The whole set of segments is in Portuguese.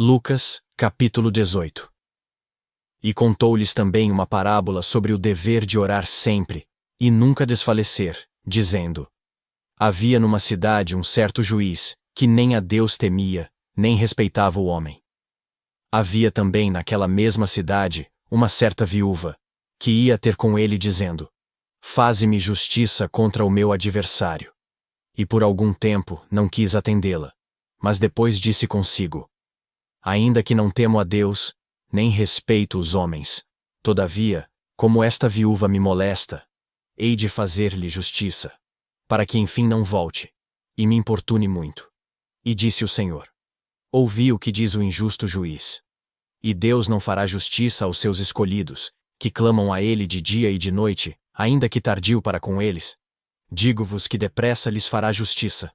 Lucas, capítulo 18. E contou-lhes também uma parábola sobre o dever de orar sempre, e nunca desfalecer, dizendo: Havia numa cidade um certo juiz, que nem a Deus temia, nem respeitava o homem. Havia também naquela mesma cidade uma certa viúva, que ia ter com ele dizendo: Faze-me justiça contra o meu adversário. E por algum tempo não quis atendê-la, mas depois disse consigo: Ainda que não temo a Deus, nem respeito os homens, todavia, como esta viúva me molesta, hei de fazer-lhe justiça, para que enfim não volte, e me importune muito. E disse o Senhor: Ouvi o que diz o injusto juiz. E Deus não fará justiça aos seus escolhidos, que clamam a ele de dia e de noite, ainda que tardio para com eles? Digo-vos que depressa lhes fará justiça.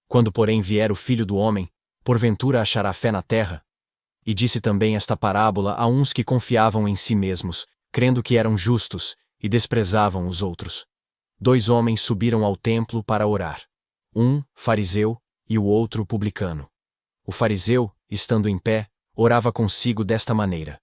Quando porém vier o Filho do Homem, porventura achará fé na terra? E disse também esta parábola a uns que confiavam em si mesmos, crendo que eram justos, e desprezavam os outros. 2 homens subiram ao templo para orar. Um, fariseu, e o outro, publicano. O fariseu, estando em pé, orava consigo desta maneira: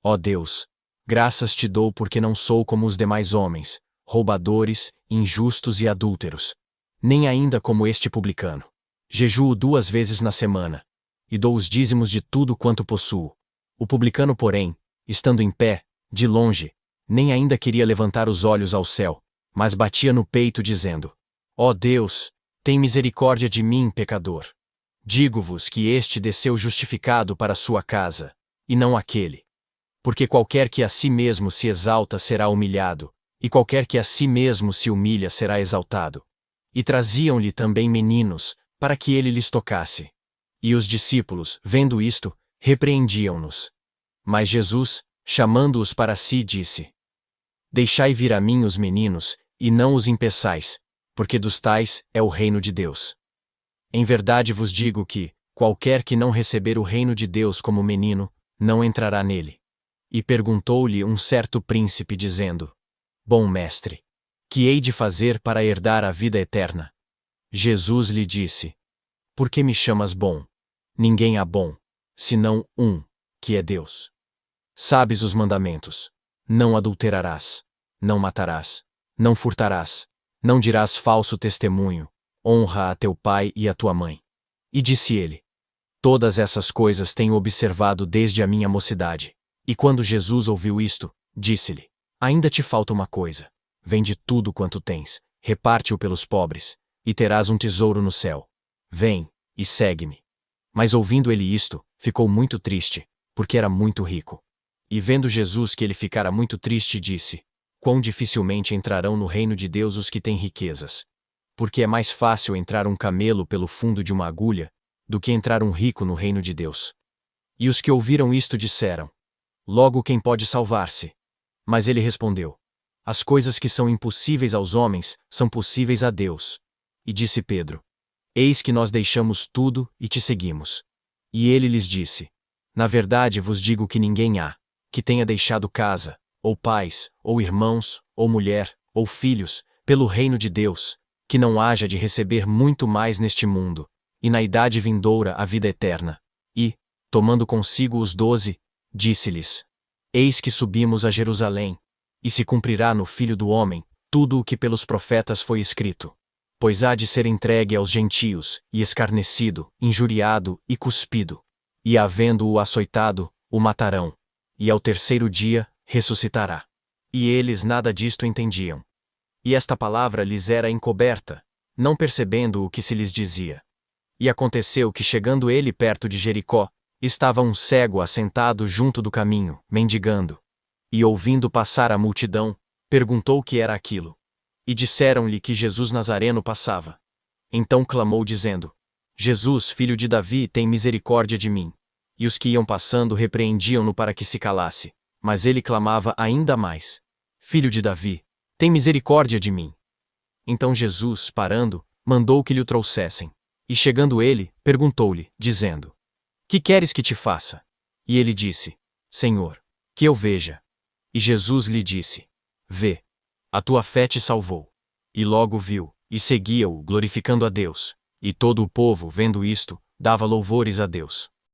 Ó Deus, graças te dou porque não sou como os demais homens, roubadores, injustos e adúlteros, nem ainda como este publicano. Jejuo 2 vezes na semana, e dou os dízimos de tudo quanto possuo. O publicano, porém, estando em pé, de longe, nem ainda queria levantar os olhos ao céu, mas batia no peito dizendo: Ó Deus, tem misericórdia de mim, pecador. Digo-vos que este desceu justificado para sua casa, e não aquele. Porque qualquer que a si mesmo se exalta será humilhado, e qualquer que a si mesmo se humilha será exaltado. E traziam-lhe também meninos, para que ele lhes tocasse. E os discípulos, vendo isto, repreendiam-nos. Mas Jesus, chamando-os para si, disse: Deixai vir a mim os meninos, e não os impeçais, porque dos tais é o reino de Deus. Em verdade vos digo que, qualquer que não receber o reino de Deus como menino, não entrará nele. E perguntou-lhe um certo príncipe, dizendo: Bom mestre, que hei de fazer para herdar a vida eterna? Jesus lhe disse: Por que me chamas bom? Ninguém há bom, senão um, que é Deus. Sabes os mandamentos: não adulterarás, não matarás, não furtarás, não dirás falso testemunho, honra a teu pai e a tua mãe. E disse ele: Todas essas coisas tenho observado desde a minha mocidade. E quando Jesus ouviu isto, disse-lhe: Ainda te falta uma coisa. Vende tudo quanto tens, reparte-o pelos pobres, e terás um tesouro no céu. Vem, e segue-me. Mas ouvindo ele isto, ficou muito triste, porque era muito rico. E vendo Jesus que ele ficara muito triste, disse: Quão dificilmente entrarão no reino de Deus os que têm riquezas. Porque é mais fácil entrar um camelo pelo fundo de uma agulha, do que entrar um rico no reino de Deus. E os que ouviram isto disseram: Logo quem pode salvar-se? Mas ele respondeu: As coisas que são impossíveis aos homens, são possíveis a Deus. E disse Pedro: Eis que nós deixamos tudo e te seguimos. E ele lhes disse: Na verdade vos digo que ninguém há, que tenha deixado casa, ou pais, ou irmãos, ou mulher, ou filhos, pelo reino de Deus, que não haja de receber muito mais neste mundo, e na idade vindoura a vida eterna. E, tomando consigo os 12, disse-lhes: Eis que subimos a Jerusalém, e se cumprirá no Filho do Homem tudo o que pelos profetas foi escrito. Pois há de ser entregue aos gentios, e escarnecido, injuriado e cuspido. E havendo-o açoitado, o matarão. E ao terceiro dia, ressuscitará. E eles nada disto entendiam. E esta palavra lhes era encoberta, não percebendo o que se lhes dizia. E aconteceu que, chegando ele perto de Jericó, estava um cego assentado junto do caminho, mendigando. E ouvindo passar a multidão, perguntou o que era aquilo. E disseram-lhe que Jesus Nazareno passava. Então clamou dizendo: Jesus, filho de Davi, tem misericórdia de mim. E os que iam passando repreendiam-no para que se calasse. Mas ele clamava ainda mais: Filho de Davi, tem misericórdia de mim. Então Jesus, parando, mandou que lhe o trouxessem. E chegando ele, perguntou-lhe, dizendo: Que queres que te faça? E ele disse: Senhor, que eu veja. E Jesus lhe disse: Vê, a tua fé te salvou. E logo viu, e seguia-o, glorificando a Deus. E todo o povo, vendo isto, dava louvores a Deus.